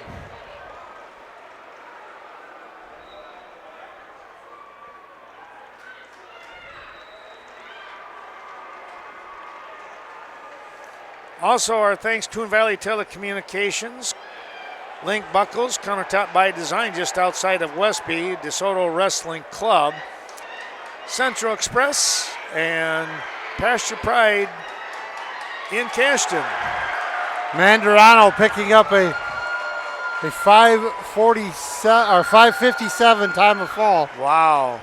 Also, our thanks to Coon Valley Telecommunications, Link Buckles, Countertop by Design just outside of Westby, DeSoto Wrestling Club, Central Express, and Pasture Pride in Cashton. Mandarano picking up a 5:47 or 5:57 time of fall. Wow.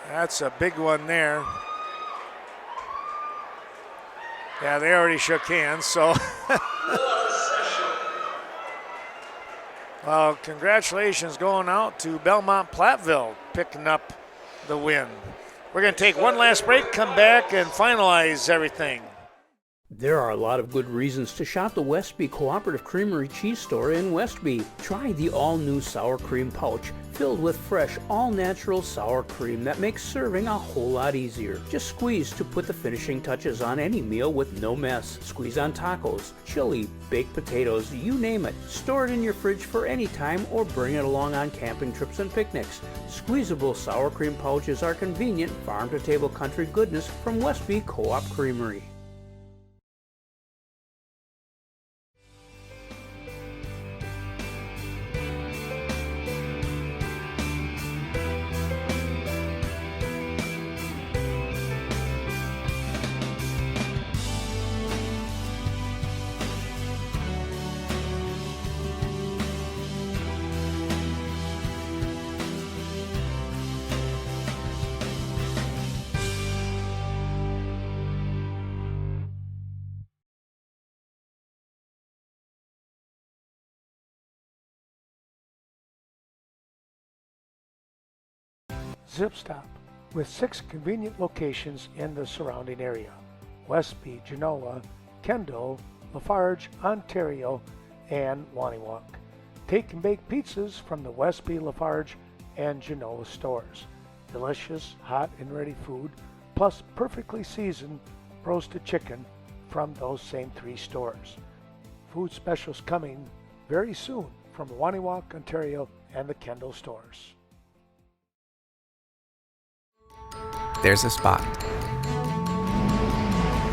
That's a big one there. Yeah, they already shook hands, so. Well, congratulations going out to Belmont Platteville picking up the win. We're going to take one last break, come back, and finalize everything. There are a lot of good reasons to shop the Westby Cooperative Creamery Cheese Store in Westby. Try the all-new sour cream pouch filled with fresh, all-natural sour cream that makes serving a whole lot easier. Just squeeze to put the finishing touches on any meal with no mess. Squeeze on tacos, chili, baked potatoes, you name it. Store it in your fridge for any time or bring it along on camping trips and picnics. Squeezable sour cream pouches are convenient farm-to-table country goodness from Westby Co-op Creamery. Zip Stop, with 6 convenient locations in the surrounding area: Westby, Genoa, Kendall, Lafarge, Ontario, and Waniwak. Take and bake pizzas from the Westby, Lafarge, and Genoa stores. Delicious, hot and ready food, plus perfectly seasoned roasted chicken from those same 3 stores. Food specials coming very soon from Waniwak, Ontario, and the Kendall stores. There's a spot.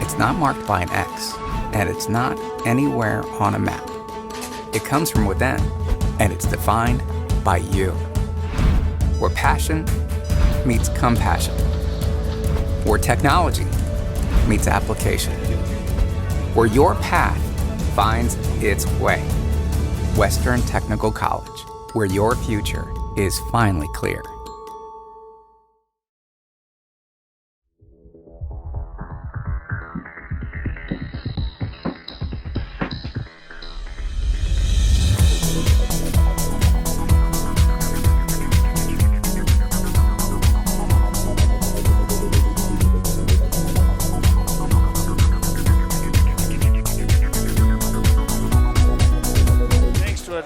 It's not marked by an X, and it's not anywhere on a map. It comes from within, and it's defined by you. Where passion meets compassion. Where technology meets application. Where your path finds its way. Western Technical College, where your future is finally clear.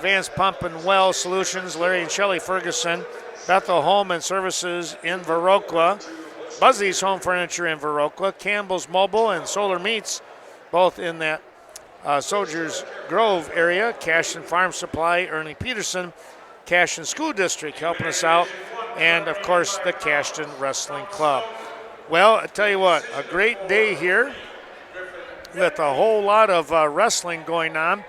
Advanced Pump and Well Solutions, Larry and Shelley Ferguson. Bethel Home and Services in Viroqua. Buzzy's Home Furniture in Viroqua. Campbell's Mobile and Solar Meats, both in that Soldiers Grove area. Caston Farm Supply, Ernie Peterson. Caston School District helping us out. And, of course, the Caston Wrestling Club. Well, I tell you what, a great day here with a whole lot of wrestling going on.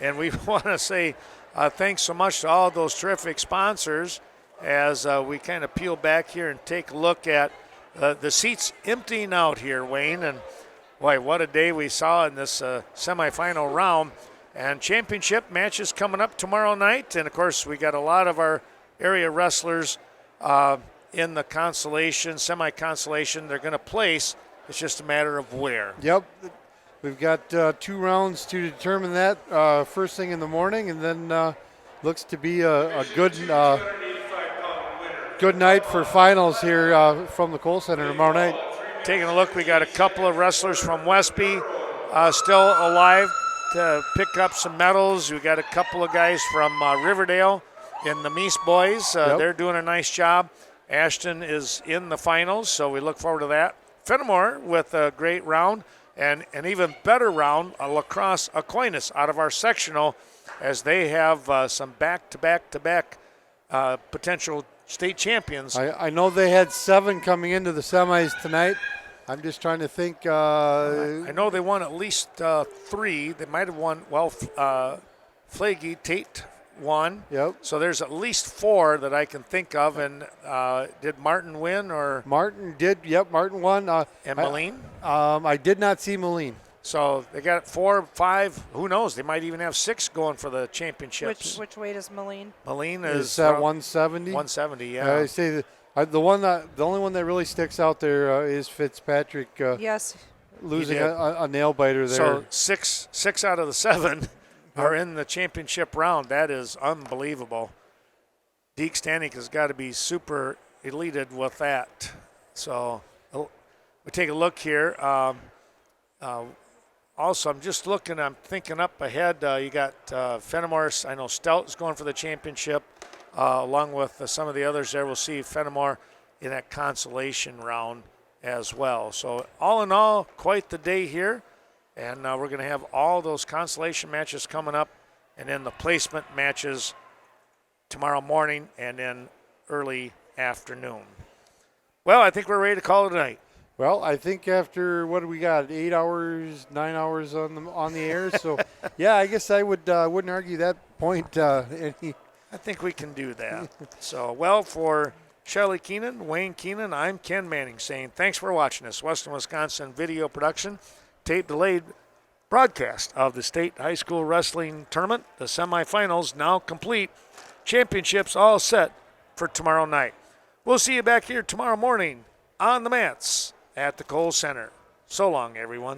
And we want to say thanks so much to all those terrific sponsors as we kind of peel back here and take a look at the seats emptying out here, Wayne. And, boy, what a day we saw in this semifinal round. And championship matches coming up tomorrow night. And, of course, we got a lot of our area wrestlers in the consolation, semi-consolation. They're going to place. It's just a matter of where. Yep. We've got 2 rounds to determine that first thing in the morning, and then looks to be a good night for finals here from the Kohl Center tomorrow night. Taking a look, we got a couple of wrestlers from Westby still alive to pick up some medals. We got a couple of guys from Riverdale in the Meese boys. They're doing a nice job. Ashton is in the finals, so we look forward to that. Fenimore with a great round, and an even better round, a lacrosse Aquinas out of our sectional, as they have some back-to-back potential state champions. I know they had 7 coming into the semis tonight. I'm just trying to think. I know they won at least 3. They might have won, Flagey, Tate won. Yep. So there's at least 4 that I can think of. And did Martin win? Or Martin did. Yep, Martin won. And Moline? I did not see Moline. So they got 4, 5. Who knows? They might even have 6 going for the championships. Which weight is Moline? Moline is 170. 170. Yeah. I say the only one that really sticks out there is Fitzpatrick. Yes. Losing a nail biter there. So 6 out of the 7 are in the championship round. That is unbelievable. Deke Stanek has got to be super elated with that. So we take a look here. Also, I'm just looking, I'm thinking up ahead. You got Fenimore. I know Stout is going for the championship, along with some of the others there. We'll see Fenimore in that consolation round as well. So all in all, quite the day here. And we're going to have all those consolation matches coming up, and then the placement matches tomorrow morning and then early afternoon. Well, I think we're ready to call it a night. Well, I think after, what do we got, 8 hours, 9 hours on the air. So, yeah, I guess I wouldn't argue that point. I think we can do that. So, well, for Shelley Keenan, Wayne Keenan, I'm Ken Manning saying thanks for watching this Western Wisconsin video production, tape delayed broadcast of the state high school wrestling tournament. The semifinals now complete. Championships all set for tomorrow night. We'll see you back here tomorrow morning on the mats at the Kohl Center. So long, everyone.